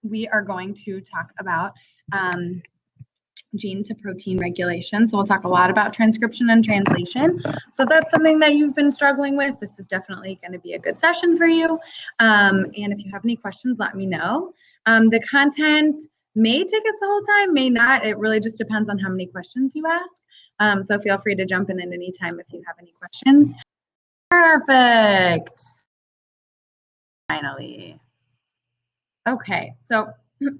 we are going to talk about gene to protein regulation. So we'll talk a lot about transcription and translation. So that's something that you've been struggling with. This is definitely going to be a good session for you. And if you have any questions, let me know. The content may take us the whole time, may not. It really just depends on how many questions you ask. So feel free to jump in at any time if you have any questions. Perfect. Finally. Okay, so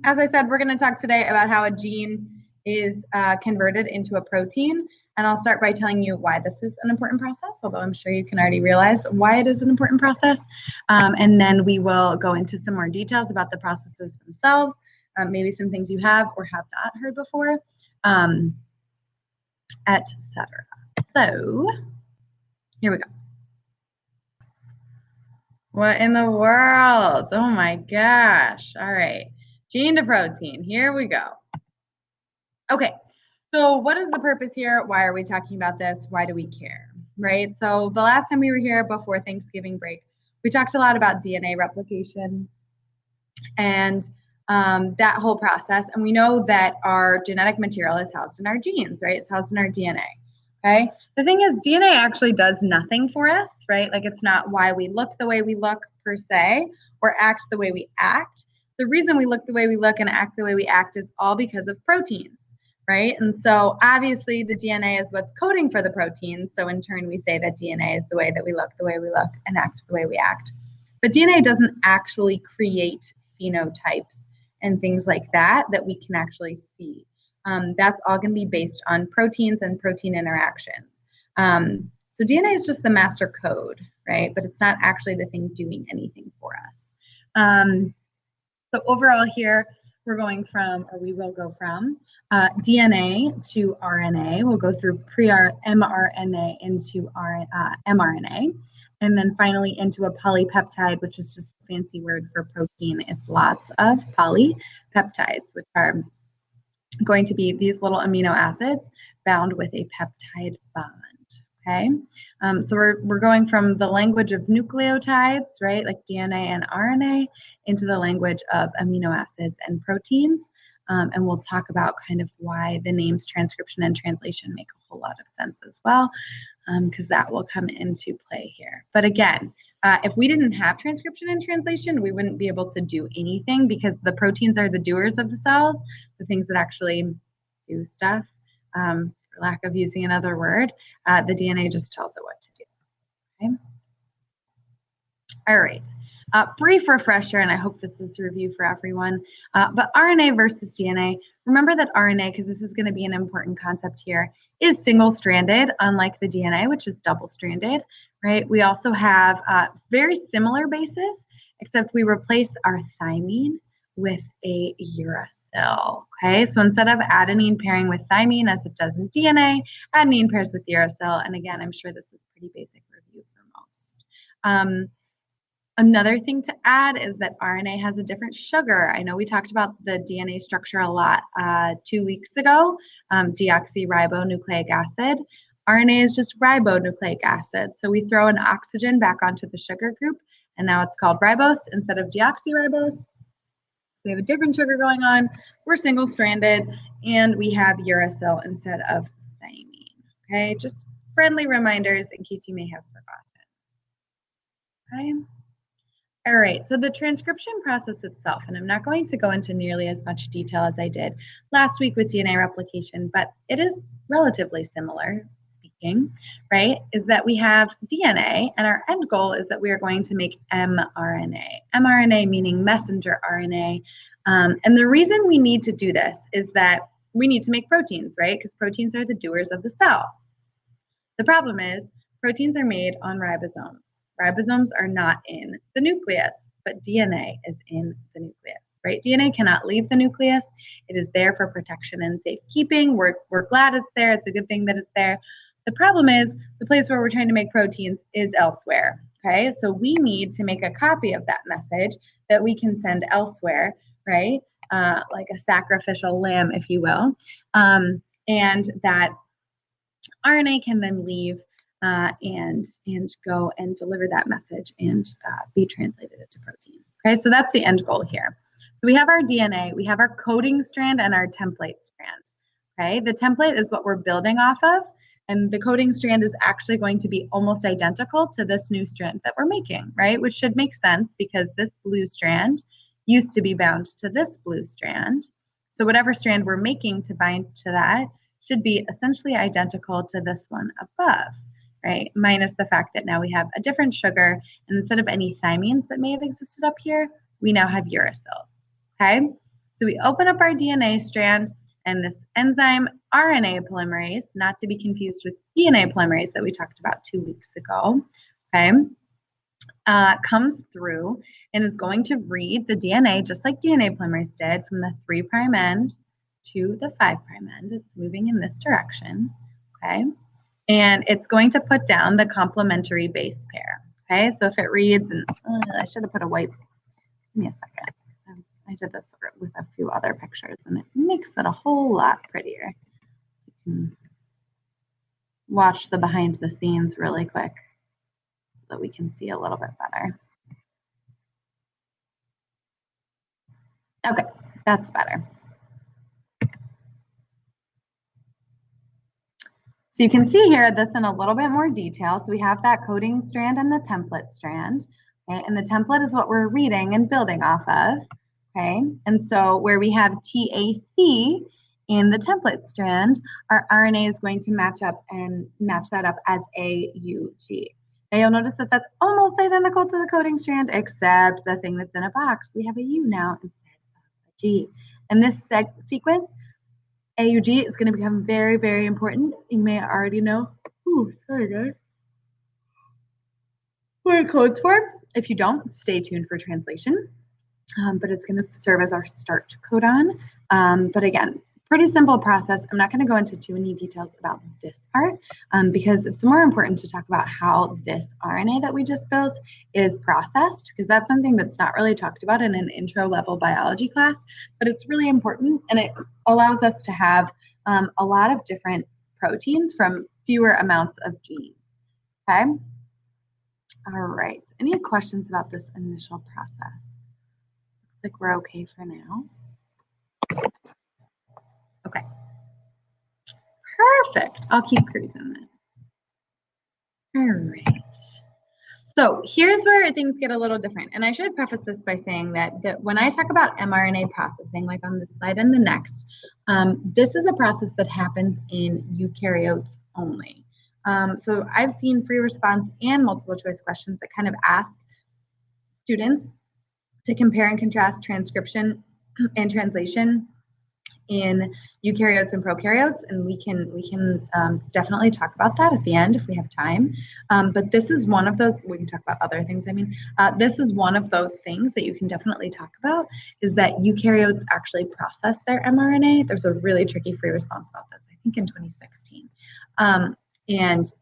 as I said, we're going to talk today about how a gene is converted into a protein. And I'll start by telling you why this is an important process, although I'm sure you can already realize why it is an important process. And then we will go into some more details about the processes themselves, maybe some things you have or have not heard before, etc. So here we go. What in the world? Oh my gosh. All right. Gene to protein. Here we go. Okay. So what is the purpose here? Why are we talking about this? Why do we care? Right? So the last time we were here before Thanksgiving break, we talked a lot about DNA replication and that whole process. And we know that our genetic material is housed in our genes, right? It's housed in our DNA. Okay. The thing is, DNA actually does nothing for us, right? Like it's not why we look the way we look per se, or act the way we act. The reason we look the way we look and act the way we act is all because of proteins, right? And so obviously the DNA is what's coding for the proteins. So in turn, we say that DNA is the way that we look, and act the way we act. But DNA doesn't actually create phenotypes and things like that we can actually see. That's all going to be based on proteins and protein interactions. So DNA is just the master code, right? But it's not actually the thing doing anything for us. So overall here, we're going from, or we will go from DNA to RNA. We'll go through pre-mRNA into mRNA, and then finally into a polypeptide, which is just a fancy word for protein. It's lots of polypeptides, which are going to be these little amino acids bound with a peptide bond. Okay, so we're going from the language of nucleotides, right, like DNA and RNA, into the language of amino acids and proteins. And we'll talk about kind of why the names transcription and translation make a whole lot of sense as well, because that will come into play here. But again, if we didn't have transcription and translation, we wouldn't be able to do anything, because the proteins are the doers of the cells, the things that actually do stuff. For lack of using another word, the DNA just tells it what to do. Okay. All right. Brief refresher, and I hope this is a review for everyone, but RNA versus DNA. Remember that RNA, because this is going to be an important concept here, is single-stranded, unlike the DNA, which is double-stranded, right? We also have very similar bases, except we replace our thymine with a uracil, okay? So instead of adenine pairing with thymine, as it does in DNA, adenine pairs with uracil, and again, I'm sure this is pretty basic review for most. Another thing to add is that RNA has a different sugar. I know we talked about the DNA structure a lot 2 weeks ago, deoxyribonucleic acid. RNA is just ribonucleic acid. So we throw an oxygen back onto the sugar group, and now it's called ribose instead of deoxyribose. So we have a different sugar going on. We're single-stranded, and we have uracil instead of thymine. Okay, just friendly reminders in case you may have forgotten. Okay. All right, so the transcription process itself, and I'm not going to go into nearly as much detail as I did last week with DNA replication, but it is relatively similar, speaking, right, is that we have DNA, and our end goal is that we are going to make mRNA. mRNA meaning messenger RNA. And the reason we need to do this is that we need to make proteins, right, because proteins are the doers of the cell. The problem is proteins are made on ribosomes. Ribosomes are not in the nucleus, but DNA is in the nucleus, right? DNA cannot leave the nucleus. It is there for protection and safekeeping. We're glad it's there. It's a good thing that it's there. The problem is the place where we're trying to make proteins is elsewhere, okay? So we need to make a copy of that message that we can send elsewhere, right? Like a sacrificial lamb, if you will. And that RNA can then leave and go and deliver that message and be translated into protein. Okay, so that's the end goal here. So we have our DNA, we have our coding strand and our template strand. Okay, the template is what we're building off of, and the coding strand is actually going to be almost identical to this new strand that we're making, right? Which should make sense because this blue strand used to be bound to this blue strand. So whatever strand we're making to bind to that should be essentially identical to this one above, right? Minus the fact that now we have a different sugar, and instead of any thymines that may have existed up here, we now have uracils, okay? So we open up our DNA strand, and this enzyme RNA polymerase, not to be confused with DNA polymerase that we talked about 2 weeks ago, okay, comes through and is going to read the DNA just like DNA polymerase did from the 3' end to the 5' end. It's moving in this direction, okay? And it's going to put down the complementary base pair, okay? So if it reads, and I should have put a white, give me a second. I did this with a few other pictures, and it makes it a whole lot prettier. You can watch the behind the scenes really quick so that we can see a little bit better. Okay, that's better. So you can see here this in a little bit more detail. So we have that coding strand and the template strand, okay? And the template is what we're reading and building off of. Okay, and so where we have TAC in the template strand, our RNA is going to match that up as AUG. Now you'll notice that that's almost identical to the coding strand, except the thing that's in a box. We have a U now instead of a G. And this sequence, AUG, is going to become very, very important. You may already know. Ooh, sorry guys. What it codes for. If you don't, stay tuned for translation. But it's going to serve as our start codon. But again, pretty simple process. I'm not going to go into too many details about this part because it's more important to talk about how this RNA that we just built is processed, because that's something that's not really talked about in an intro level biology class, but it's really important, and it allows us to have a lot of different proteins from fewer amounts of genes. Okay? All right. Any questions about this initial process? Looks like we're okay for now. Okay. Perfect. I'll keep cruising then. All right. So here's where things get a little different. And I should preface this by saying that when I talk about mRNA processing, like on this slide and the next, this is a process that happens in eukaryotes only. So I've seen free response and multiple choice questions that kind of ask students to compare and contrast transcription and translation in eukaryotes and prokaryotes, and we can definitely talk about that at the end if we have time. But this is one of those, we can talk about other things, this is one of those things that you can definitely talk about, is that eukaryotes actually process their mRNA. There's a really tricky free response about this, I think in 2016. And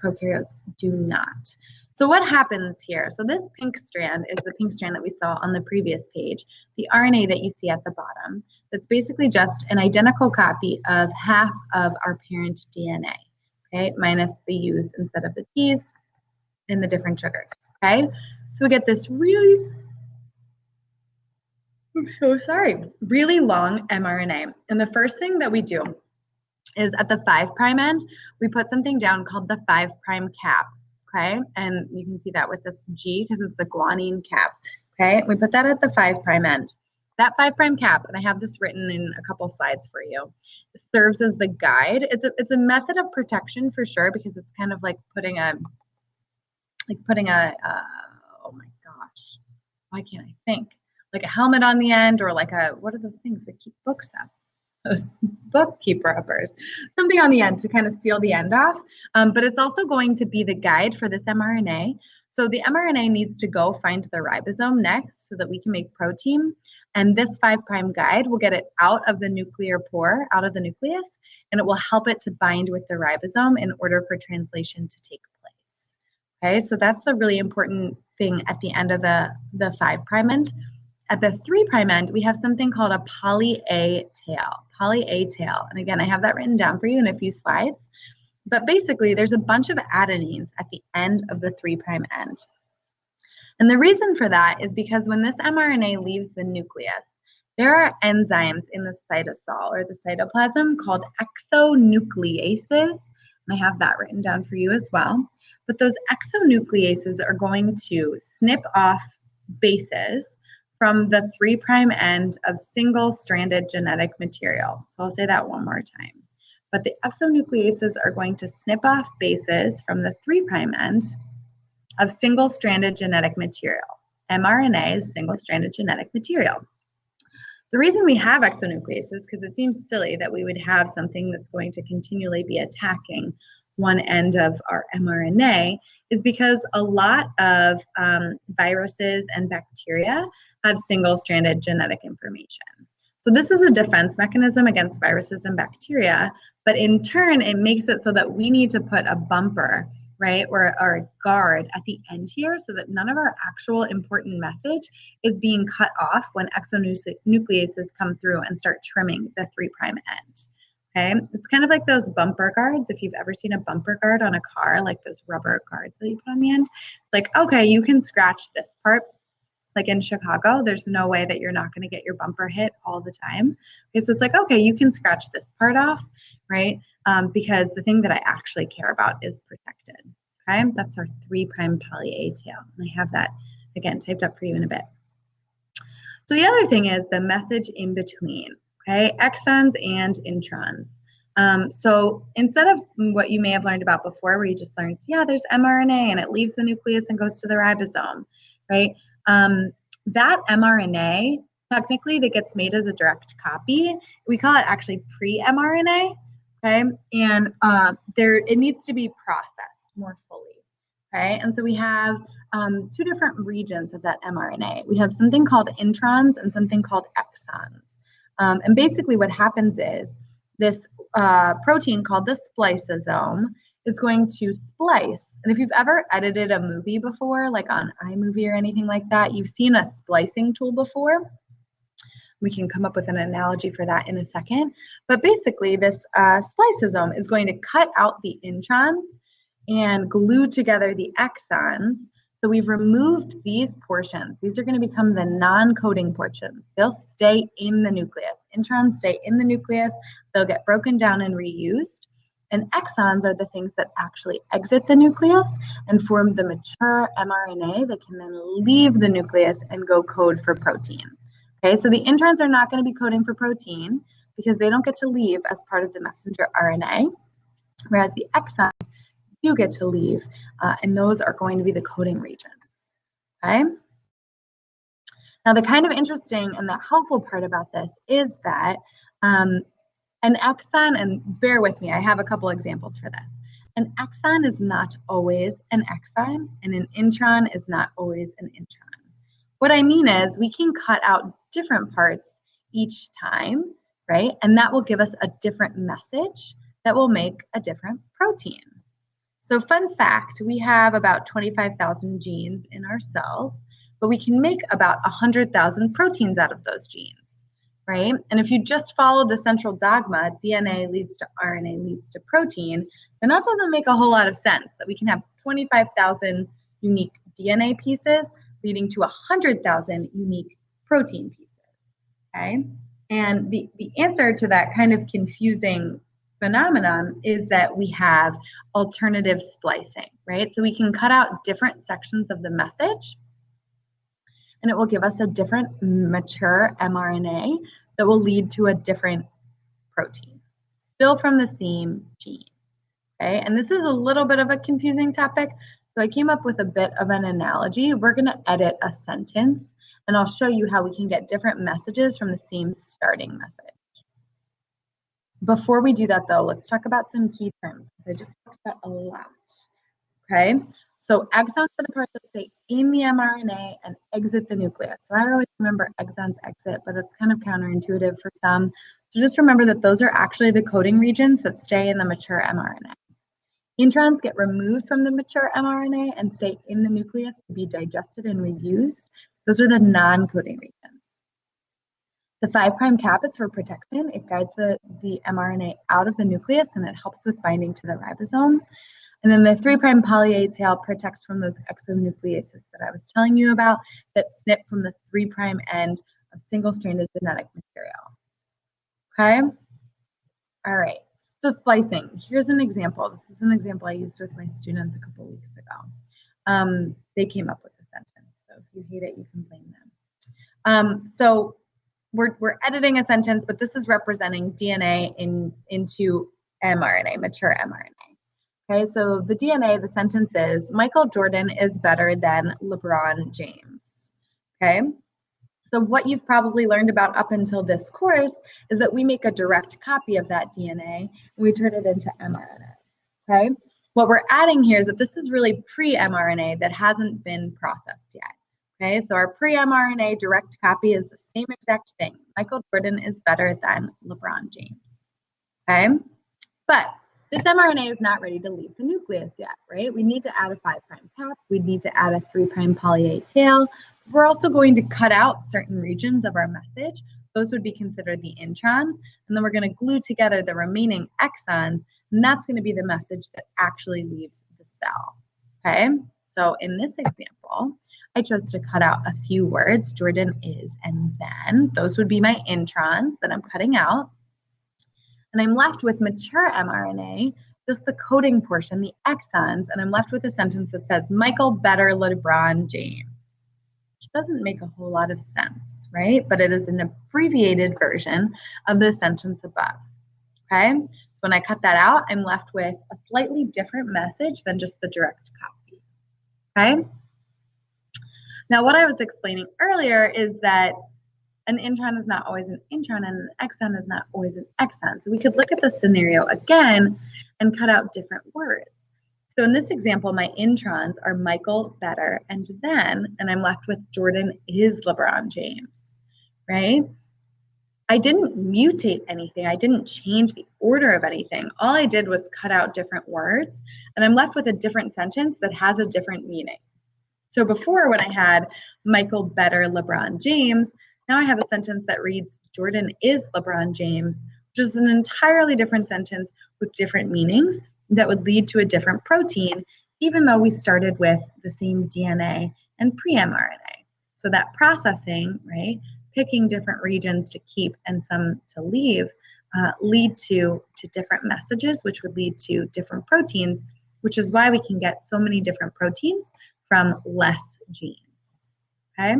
prokaryotes do not. So what happens here? So this pink strand is the pink strand that we saw on the previous page, the RNA that you see at the bottom. That's basically just an identical copy of half of our parent DNA, okay, minus the U's instead of the T's and the different sugars, okay? So we get this really, I'm so sorry, really long mRNA. And the first thing that we do is at the 5' end, we put something down called the 5' cap. Okay, and you can see that with this G because it's a guanine cap. Okay, we put that at the 5' end. That 5' cap, and I have this written in a couple slides for you, serves as the guide. It's a method of protection for sure, because it's kind of like putting a oh my gosh, why can't I think? Like a helmet on the end, or like a, what are those things that keep books up? Those bookkeep rubbers, something on the end to kind of seal the end off. But it's also going to be the guide for this mRNA. So the mRNA needs to go find the ribosome next so that we can make protein. And this 5' guide will get it out of the nuclear pore, out of the nucleus, and it will help it to bind with the ribosome in order for translation to take place. Okay, so that's the really important thing at the end of the 5' end. At the 3' end, we have something called a poly-A tail. Poly-A tail. And again, I have that written down for you in a few slides. But basically, there's a bunch of adenines at the end of the 3' end. And the reason for that is because when this mRNA leaves the nucleus, There are enzymes in the cytosol or the cytoplasm called exonucleases, and I have that written down for you as well. But those exonucleases are going to snip off bases from the 3' end of single-stranded genetic material. So I'll say that one more time. But the exonucleases are going to snip off bases from the 3' end of single-stranded genetic material. mRNA is single-stranded genetic material. The reason we have exonucleases, because it seems silly that we would have something that's going to continually be attacking one end of our mRNA, is because a lot of viruses and bacteria have single-stranded genetic information. So this is a defense mechanism against viruses and bacteria, but in turn, it makes it so that we need to put a bumper, right, or a guard at the end here so that none of our actual important message is being cut off when exonucleases come through and start trimming the 3' end. Okay, it's kind of like those bumper guards. If you've ever seen a bumper guard on a car, like those rubber guards that you put on the end, like, okay, you can scratch this part. Like in Chicago, there's no way that you're not going to get your bumper hit all the time. Okay, so it's like, okay, you can scratch this part off, right? Because the thing that I actually care about is protected. Okay, that's our 3' poly A tail. And I have that, again, typed up for you in a bit. So the other thing is the message in between, okay? Exons and introns. So instead of what you may have learned about before, where you just learned, yeah, there's mRNA and it leaves the nucleus and goes to the ribosome, right? That mRNA, technically, that gets made as a direct copy, we call it actually pre-mRNA, okay? And it needs to be processed more fully, okay? And so we have two different regions of that mRNA. We have something called introns and something called exons. And basically what happens is this protein called the spliceosome is going to splice. And if you've ever edited a movie before, like on iMovie or anything like that, you've seen a splicing tool before. We can come up with an analogy for that in a second. But basically, this spliceosome is going to cut out the introns and glue together the exons. So we've removed these portions. These are going to become the non-coding portions. They'll stay in the nucleus. Introns stay in the nucleus. They'll get broken down and reused. And exons are the things that actually exit the nucleus and form the mature mRNA that can then leave the nucleus and go code for protein. Okay, so the introns are not going to be coding for protein because they don't get to leave as part of the messenger RNA, whereas the exons do get to leave, and those are going to be the coding regions. Okay. Now, the kind of interesting and the helpful part about this is that an exon, and bear with me, I have a couple examples for this. An exon is not always an exon, and an intron is not always an intron. What I mean is we can cut out different parts each time, right? And that will give us a different message that will make a different protein. So fun fact, we have about 25,000 genes in our cells, but we can make about 100,000 proteins out of those genes, right? And if you just follow the central dogma, DNA leads to RNA leads to protein, then that doesn't make a whole lot of sense, that we can have 25,000 unique DNA pieces leading to 100,000 unique protein pieces, okay? And the answer to that kind of confusing phenomenon is that we have alternative splicing, right? So we can cut out different sections of the message, and it will give us a different mature mRNA that will lead to a different protein, still from the same gene, okay? And this is a little bit of a confusing topic, so I came up with a bit of an analogy. We're going to edit a sentence, and I'll show you how we can get different messages from the same starting message. Before we do that, though, let's talk about some key terms. I just talked about a lot. Okay, so exons are the parts that stay in the mRNA and exit the nucleus. So I always remember exons exit, but that's kind of counterintuitive for some. So just remember that those are actually the coding regions that stay in the mature mRNA. Introns get removed from the mature mRNA and stay in the nucleus to be digested and reused. Those are the non-coding regions. The 5' cap is for protection. It guides the mRNA out of the nucleus and it helps with binding to the ribosome. And then the 3' poly A tail protects from those exonucleases that I was telling you about that snip from the 3' end of single-stranded genetic material. Okay? All right. So splicing. Here's an example. This is an example I used with my students a couple weeks ago. They came up with a sentence. So if you hate it, you can blame them. So we're editing a sentence, but this is representing DNA into mRNA, mature mRNA. Okay, so the DNA, the sentence is, Michael Jordan is better than LeBron James. Okay, so what you've probably learned about up until this course is that we make a direct copy of that DNA and we turn it into mRNA. Okay, what we're adding here is that this is really pre-mRNA that hasn't been processed yet. Okay, so our pre-mRNA direct copy is the same exact thing. Michael Jordan is better than LeBron James. Okay, but this mRNA is not ready to leave the nucleus yet, right? We need to add a 5' cap. We need to add a 3' poly A tail. We're also going to cut out certain regions of our message. Those would be considered the introns. And then we're going to glue together the remaining exons. And that's going to be the message that actually leaves the cell. Okay, so in this example, I chose to cut out a few words. Jordan is and then. Those would be my introns that I'm cutting out. And I'm left with mature mRNA, just the coding portion, the exons, and I'm left with a sentence that says, Michael better LeBron James, which doesn't make a whole lot of sense, right? But it is an abbreviated version of the sentence above, okay? So when I cut that out, I'm left with a slightly different message than just the direct copy, okay? Now, what I was explaining earlier is that an intron is not always an intron and an exon is not always an exon. So we could look at the scenario again and cut out different words. So in this example, my introns are Michael, better, and then, and I'm left with Jordan is LeBron James, right? I didn't mutate anything. I didn't change the order of anything. All I did was cut out different words, and I'm left with a different sentence that has a different meaning. So before, when I had Michael better LeBron James, now I have a sentence that reads, Jordan is LeBron James, which is an entirely different sentence with different meanings that would lead to a different protein, even though we started with the same DNA and pre-mRNA. So that processing, right, picking different regions to keep and some to leave, lead to different messages, which would lead to different proteins, which is why we can get so many different proteins from less genes, okay?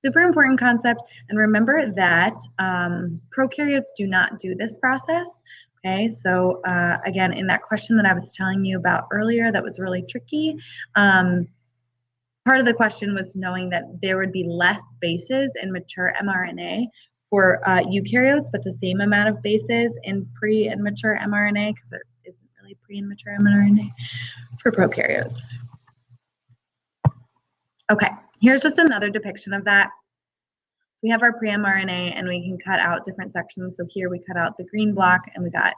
Super important concept, and remember that prokaryotes do not do this process, okay? So again, in that question that I was telling you about earlier that was really tricky, part of the question was knowing that there would be less bases in mature mRNA for eukaryotes, but the same amount of bases in pre and mature mRNA, because there isn't really pre and mature mRNA for prokaryotes. Okay, here's just another depiction of that. We have our pre-mRNA and we can cut out different sections. So here we cut out the green block and we got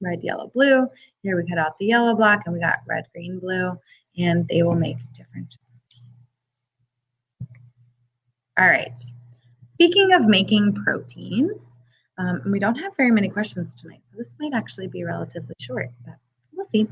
red, yellow, blue. Here we cut out the yellow block and we got red, green, blue, and they will make different proteins. All right, speaking of making proteins, we don't have very many questions tonight, so this might actually be relatively short, but we'll see.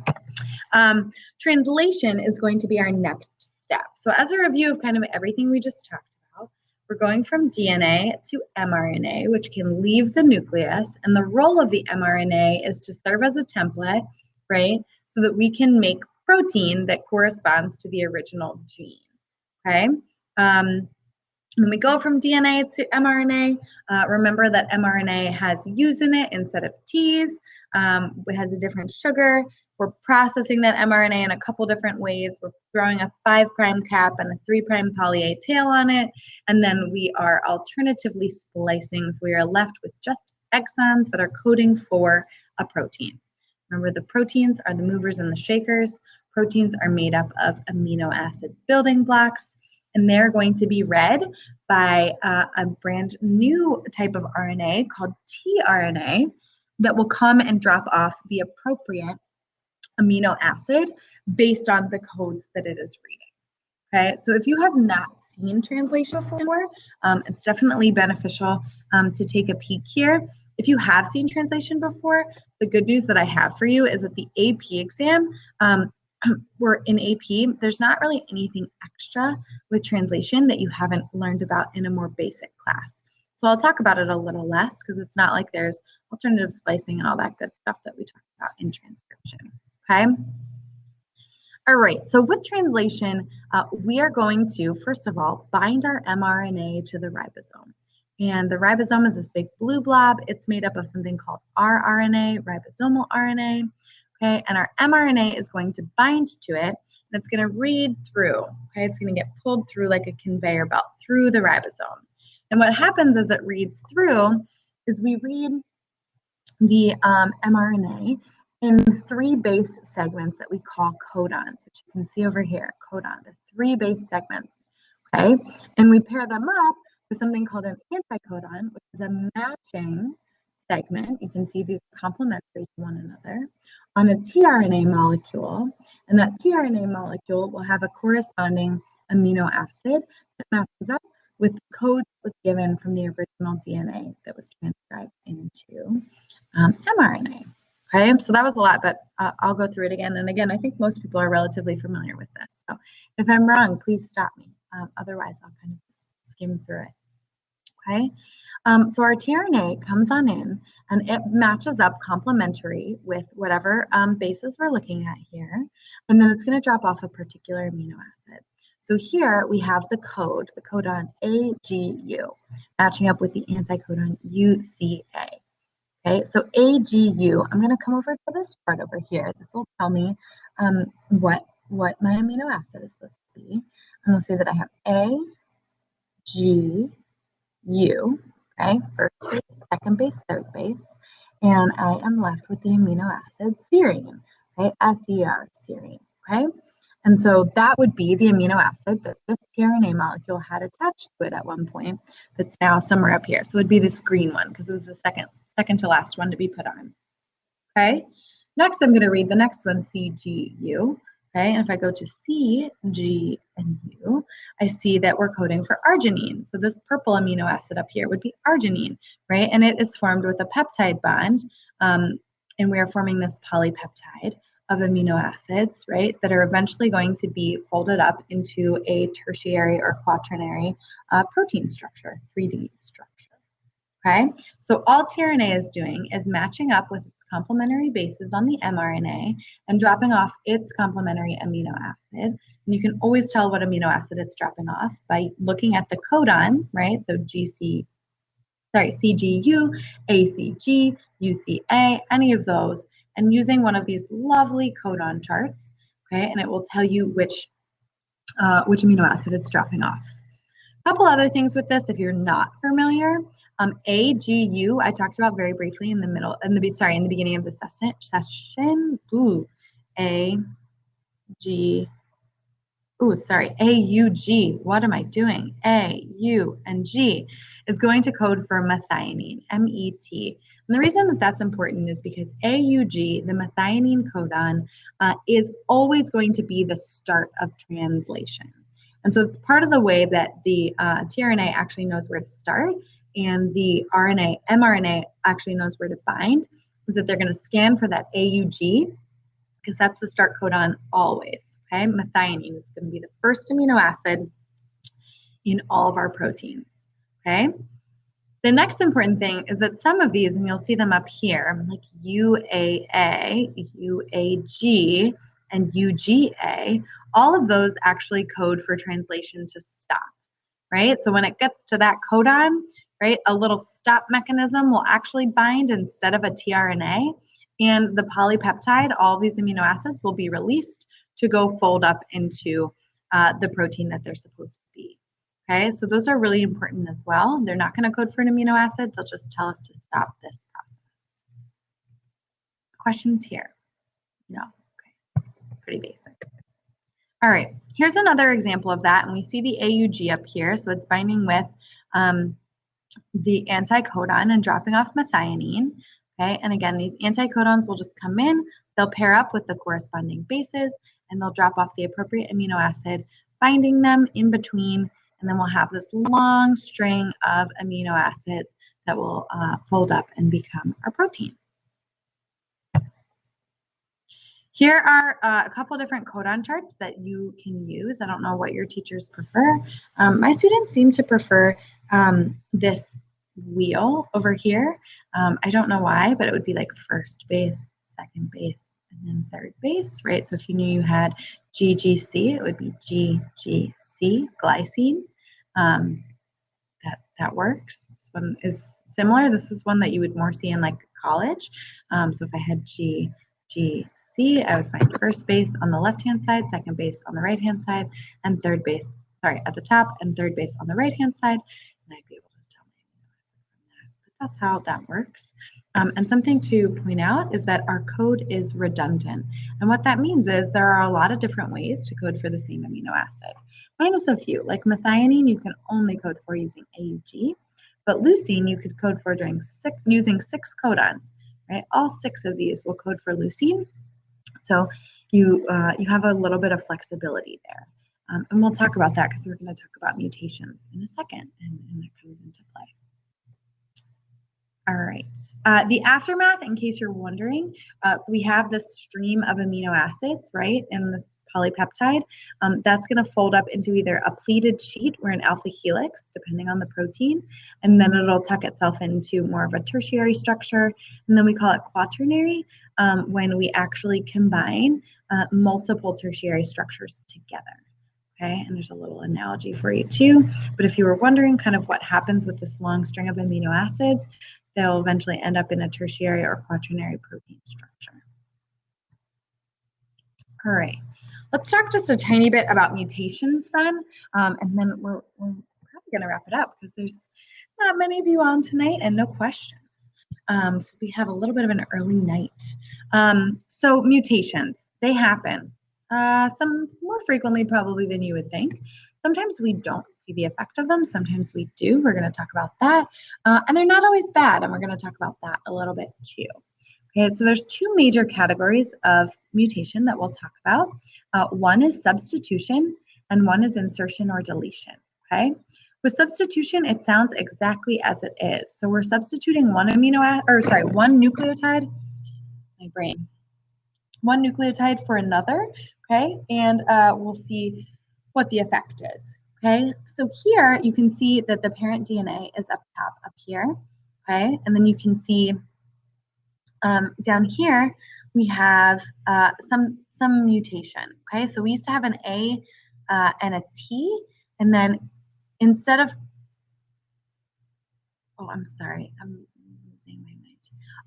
Translation is going to be our next step. So as a review of kind of everything we just talked about, we're going from DNA to mRNA, which can leave the nucleus, and the role of the mRNA is to serve as a template, right, so that we can make protein that corresponds to the original gene, okay? When we go from DNA to mRNA, remember that mRNA has U's in it instead of T's. It has a different sugar. We're processing that mRNA in a couple different ways. We're throwing a 5' cap and a 3' poly A tail on it. And then we are alternatively splicing. So we are left with just exons that are coding for a protein. Remember, the proteins are the movers and the shakers. Proteins are made up of amino acid building blocks. And they're going to be read by a brand new type of RNA called tRNA that will come and drop off the appropriate amino acid based on the codes that it is reading. Okay, so if you have not seen translation before, it's definitely beneficial to take a peek here. If you have seen translation before, the good news that I have for you is that the AP exam we're in AP, there's not really anything extra with translation that you haven't learned about in a more basic class. So I'll talk about it a little less because it's not like there's alternative splicing and all that good stuff that we talked about in transcription, okay? All right, so with translation, we are going to, first of all, bind our mRNA to the ribosome. And the ribosome is this big blue blob. It's made up of something called rRNA, ribosomal RNA. Okay, and our mRNA is going to bind to it, and it's going to read through. Okay, it's going to get pulled through like a conveyor belt through the ribosome. And what happens as it reads through is we read the mRNA in 3 base segments that we call codons, which you can see over here, codon, the 3 base segments. Okay, and we pair them up with something called an anticodon, which is a matching segment. You can see these are complementary to one another on a tRNA molecule, and that tRNA molecule will have a corresponding amino acid that matches up with the code that was given from the original DNA that was transcribed into mRNA. Okay, so that was a lot, but I'll go through it again. And again, I think most people are relatively familiar with this. So if I'm wrong, please stop me. Otherwise, I'll kind of just skim through it. Okay, so our tRNA comes on in and it matches up complementary with whatever bases we're looking at here. And then it's going to drop off a particular amino acid. So here we have the code, the codon AGU, matching up with the anticodon UCA. Okay, so AGU, I'm going to come over to this chart over here. This will tell me what my amino acid is supposed to be. And we'll say that I have A, G, U, okay, first base, second base, third base, and I am left with the amino acid serine, okay, SER, serine, okay? And so that would be the amino acid that this tRNA molecule had attached to it at one point that's now somewhere up here. So it would be this green one because it was the second to last one to be put on, okay? Next, I'm going to read the next one, CGU. Okay, and if I go to C, G, and U, I see that we're coding for arginine. So this purple amino acid up here would be arginine, right? And it is formed with a peptide bond, and we are forming this polypeptide of amino acids, right, that are eventually going to be folded up into a tertiary or quaternary protein structure, 3D structure. Okay, so all tRNA is doing is matching up with its complementary bases on the mRNA and dropping off its complementary amino acid. And you can always tell what amino acid it's dropping off by looking at the codon, right? So CGU, ACG, UCA, any of those, and using one of these lovely codon charts, okay? And it will tell you which amino acid it's dropping off. A couple other things with this, if you're not familiar. AGU, I talked about very briefly in the beginning of the session. AUG, what am I doing? A, U, and G is going to code for methionine, MET. And the reason that that's important is because AUG, the methionine codon, is always going to be the start of translation. And so it's part of the way that the tRNA actually knows where to start and the mRNA actually knows where to bind, is that they're going to scan for that AUG because that's the start codon always, okay? Methionine is going to be the first amino acid in all of our proteins, okay? The next important thing is that some of these, and you'll see them up here, like UAA, UAG, and UGA, all of those actually code for translation to stop, right? So when it gets to that codon, right, a little stop mechanism will actually bind instead of a tRNA, and the polypeptide, all these amino acids, will be released to go fold up into the protein that they're supposed to be. Okay, so those are really important as well. They're not going to code for an amino acid. They'll just tell us to stop this process. Questions here? No. Okay, it's pretty basic. All right, here's another example of that, and we see the AUG up here. So it's binding with the anticodon and dropping off methionine. Okay, and again, these anticodons will just come in, they'll pair up with the corresponding bases, and they'll drop off the appropriate amino acid, binding them in between, and then we'll have this long string of amino acids that will fold up and become our protein. Here are a couple different codon charts that you can use. I don't know what your teachers prefer. My students seem to prefer this wheel over here. I don't know why, but it would be like first base, second base, and then third base, right? So if you knew you had GGC, it would be GGC, glycine. That works. This one is similar. This is one that you would more see in like college. So if I had GGC, I would find first base on the left-hand side, second base on the right-hand side, and third base, sorry, at the top, and third base on the right-hand side. And I'd be able to tell my amino acid from that. But that's how that works. And something to point out is that our code is redundant. And what that means is there are a lot of different ways to code for the same amino acid. Minus a few, like methionine, you can only code for using AUG, but leucine you could code for using 6 codons, right? All 6 of these will code for leucine, so you have a little bit of flexibility there. And we'll talk about that because we're going to talk about mutations in a second, and that comes into play. All right, the aftermath, in case you're wondering, so we have this stream of amino acids, right, in this polypeptide. That's going to fold up into either a pleated sheet or an alpha helix, depending on the protein, and then it'll tuck itself into more of a tertiary structure, and then we call it quaternary when we actually combine multiple tertiary structures together. Okay, and there's a little analogy for you too, but if you were wondering kind of what happens with this long string of amino acids, they'll eventually end up in a tertiary or quaternary protein structure. All right, let's talk just a tiny bit about mutations then, and then we're probably going to wrap it up because there's not many of you on tonight and no questions. So we have a little bit of an early night. So mutations, they happen. Some more frequently probably than you would think. Sometimes we don't see the effect of them. Sometimes we do. We're going to talk about that. And they're not always bad, and we're going to talk about that a little bit too. Okay, so there's 2 major categories of mutation that we'll talk about. One is substitution, and one is insertion or deletion. Okay, with substitution, it sounds exactly as it is. So we're substituting one nucleotide. My brain. One nucleotide for another. Okay, and we'll see what the effect is. Okay, so here you can see that the parent DNA is up top, up here. Okay, and then you can see down here we have some mutation. Okay, so we used to have an A and a T, and then instead of, oh, I'm sorry, I'm losing my mind.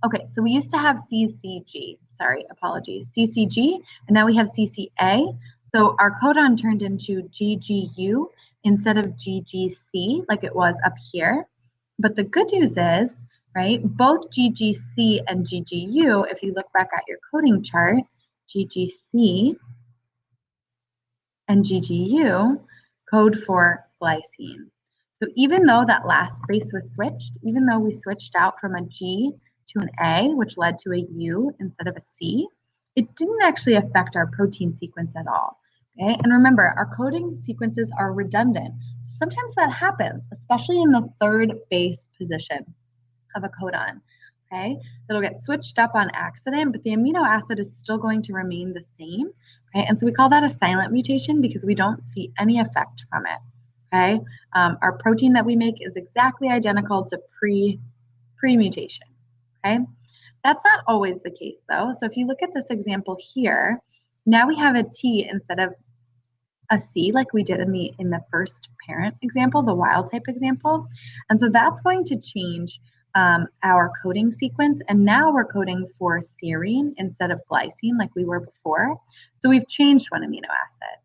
Okay, so we used to have CCG. Sorry, apologies, CCG, and now we have CCA. So our codon turned into GGU instead of GGC like it was up here. But the good news is, right, both GGC and GGU, if you look back at your coding chart, GGC and GGU code for glycine. So even though that last base was switched, even though we switched out from a G to an A, which led to a U instead of a C, it didn't actually affect our protein sequence at all. Okay, and remember, our coding sequences are redundant. So sometimes that happens, especially in the third base position of a codon. Okay, it'll get switched up on accident, but the amino acid is still going to remain the same. Okay, and so we call that a silent mutation because we don't see any effect from it. Okay, our protein that we make is exactly identical to pre-mutation. Okay, that's not always the case though. So if you look at this example here, now we have a T instead of a C like we did in the first parent example, the wild type example. And so that's going to change our coding sequence, and now we're coding for serine instead of glycine like we were before. So we've changed one amino acid.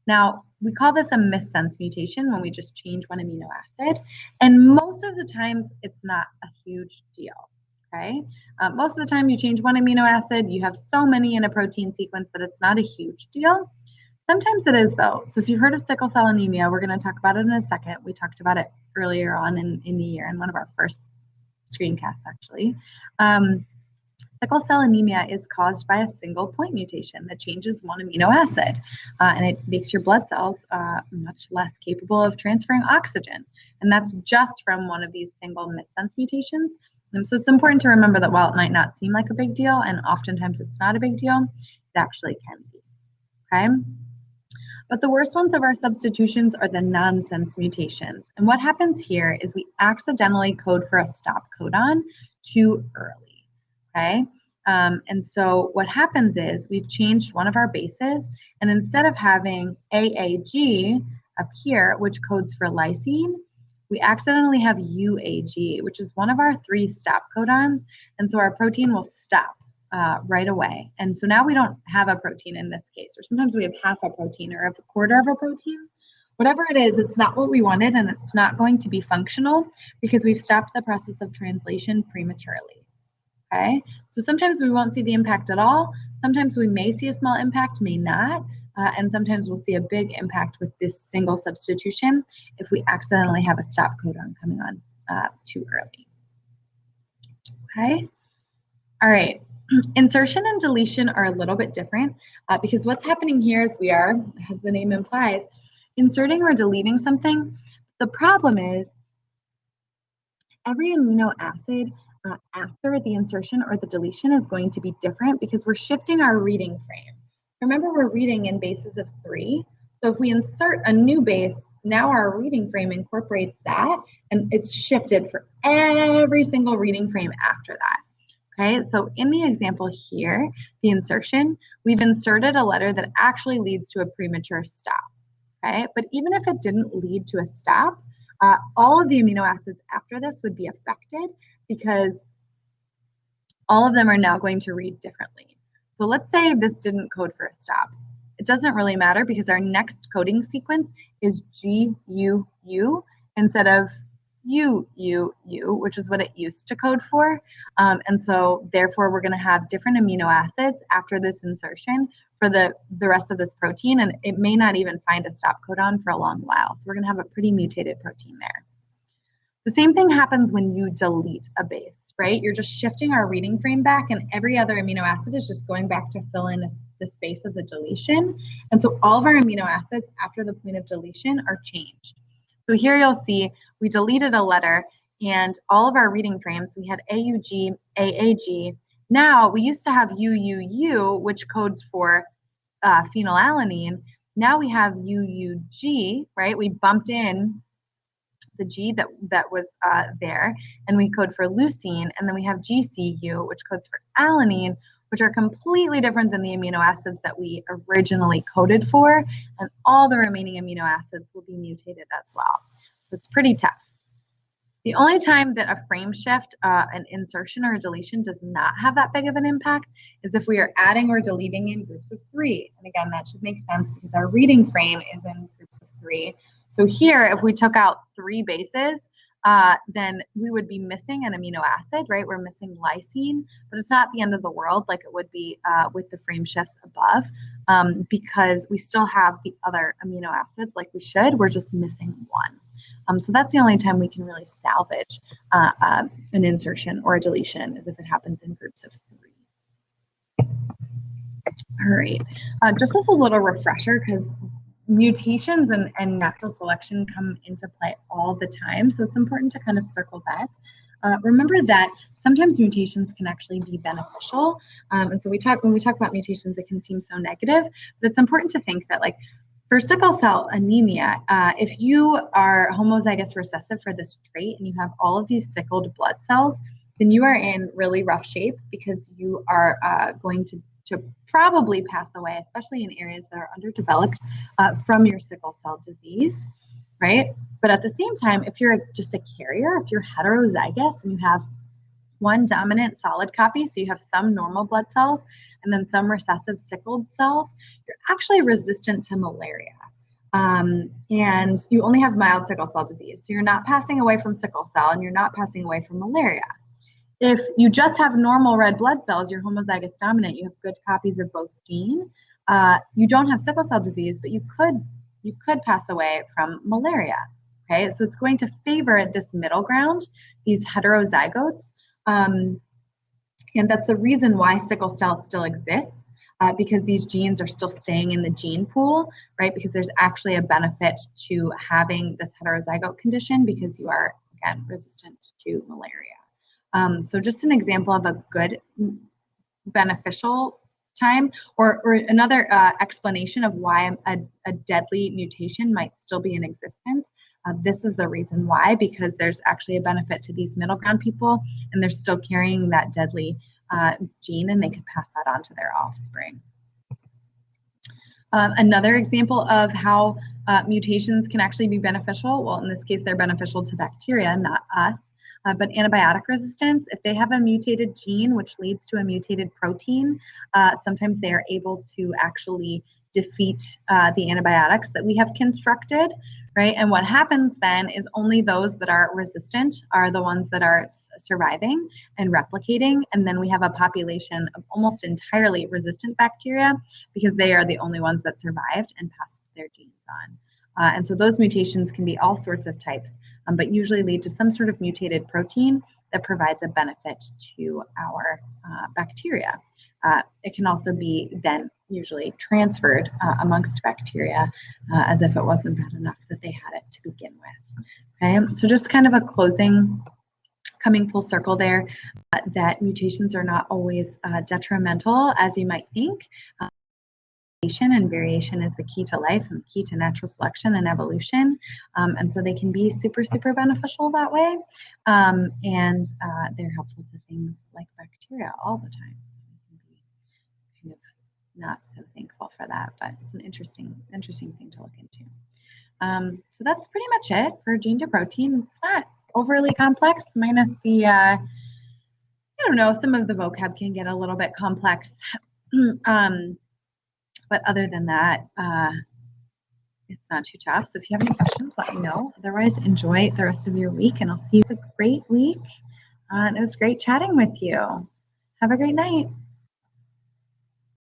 Now, we call this a missense mutation when we just change one amino acid, and most of the times it's not a huge deal. Okay, most of the time you change one amino acid, you have so many in a protein sequence that it's not a huge deal. Sometimes it is though. So if you've heard of sickle cell anemia, we're going to talk about it in a second. We talked about it earlier on in the year in one of our first screencasts actually. Sickle cell anemia is caused by a single point mutation that changes one amino acid, and it makes your blood cells much less capable of transferring oxygen. And that's just from one of these single missense mutations. And so it's important to remember that while it might not seem like a big deal, and oftentimes it's not a big deal, it actually can be, okay? But the worst ones of our substitutions are the nonsense mutations. And what happens here is we accidentally code for a stop codon too early, okay? And so what happens is we've changed one of our bases, and instead of having AAG up here, which codes for lysine, we accidentally have UAG, which is one of our 3 stop codons, and so our protein will stop right away. And so now we don't have a protein in this case, or sometimes we have half a protein or a quarter of a protein. Whatever it is, it's not what we wanted, and it's not going to be functional because we've stopped the process of translation prematurely. Okay, so sometimes we won't see the impact at all. Sometimes we may see a small impact, may not, and sometimes we'll see a big impact with this single substitution if we accidentally have a stop codon coming on too early. Okay, all right. Insertion and deletion are a little bit different because what's happening here is we are, as the name implies, inserting or deleting something. The problem is every amino acid after the insertion or the deletion is going to be different because we're shifting our reading frame. Remember, we're reading in bases of 3. So if we insert a new base, now our reading frame incorporates that, and it's shifted for every single reading frame after that. Okay, so in the example here, the insertion, we've inserted a letter that actually leads to a premature stop. Okay, but even if it didn't lead to a stop, all of the amino acids after this would be affected because all of them are now going to read differently. So let's say this didn't code for a stop. It doesn't really matter because our next coding sequence is GUU instead of UUU, which is what it used to code for. And so therefore we're going to have different amino acids after this insertion for the rest of this protein, and it may not even find a stop codon for a long while. So we're going to have a pretty mutated protein there. The same thing happens when you delete a base, right? You're just shifting our reading frame back, and every other amino acid is just going back to fill in the space of the deletion. And so all of our amino acids after the point of deletion are changed. So here you'll see we deleted a letter, and all of our reading frames, we had AUG, AAG. Now we used to have UUU, which codes for phenylalanine. Now we have UUG, right? We bumped in the G that was there, and we code for leucine, and then we have GCU, which codes for alanine, which are completely different than the amino acids that we originally coded for, and all the remaining amino acids will be mutated as well. So it's pretty tough. The only time that a frame shift, an insertion or a deletion does not have that big of an impact is if we are adding or deleting in groups of 3. And again, that should make sense because our reading frame is in groups of 3. So here, if we took out 3 bases, then we would be missing an amino acid, right? We're missing lysine, but it's not the end of the world like it would be with the frame shifts above because we still have the other amino acids like we should. We're just missing one. So that's the only time we can really salvage an insertion or a deletion is if it happens in groups of 3. All right, just as a little refresher, because mutations and natural selection come into play all the time, so it's important to kind of circle back. Remember that sometimes mutations can actually be beneficial, and so when we talk about mutations, it can seem so negative, but it's important to think that, like, for sickle cell anemia, if you are homozygous recessive for this trait and you have all of these sickled blood cells, then you are in really rough shape because you are going to probably pass away, especially in areas that are underdeveloped from your sickle cell disease, right? But at the same time, if you're just a carrier, if you're heterozygous and you have one dominant solid copy, so you have some normal blood cells and then some recessive sickled cells, you're actually resistant to malaria. And you only have mild sickle cell disease. So you're not passing away from sickle cell and you're not passing away from malaria. If you just have normal red blood cells, you're homozygous dominant, you have good copies of both gene, you don't have sickle cell disease, but you could pass away from malaria. Okay, so it's going to favor this middle ground, these heterozygotes. And that's the reason why sickle cell still exists, because these genes are still staying in the gene pool, right? Because there's actually a benefit to having this heterozygote condition because you are, again, resistant to malaria. So just an example of a good beneficial time, or another explanation of why a deadly mutation might still be in existence. This is the reason why, because there's actually a benefit to these middle ground people, and they're still carrying that deadly gene, and they could pass that on to their offspring. Another example of how mutations can actually be beneficial, well, in this case, they're beneficial to bacteria, not us, but antibiotic resistance, if they have a mutated gene which leads to a mutated protein, sometimes they are able to actually defeat the antibiotics that we have constructed, right? And what happens then is only those that are resistant are the ones that are surviving and replicating, and then we have a population of almost entirely resistant bacteria because they are the only ones that survived and passed their genes on. And so those mutations can be all sorts of types, but usually lead to some sort of mutated protein that provides a benefit to our bacteria. It can also be then usually transferred amongst bacteria as if it wasn't bad enough that they had it to begin with. Okay, so just kind of a closing, coming full circle there, that mutations are not always detrimental as you might think. And variation is the key to life and the key to natural selection and evolution. And so they can be super, super beneficial that way. And they're helpful to things like bacteria all the time. So we can be kind of not so thankful for that, but it's an interesting thing to look into. So that's pretty much it for gene to protein. It's not overly complex, minus the, I don't know, some of the vocab can get a little bit complex. But other than that, it's not too tough. So if you have any questions, let me know. Otherwise, enjoy the rest of your week, and I'll see you. It's a great week. And it was great chatting with you. Have a great night.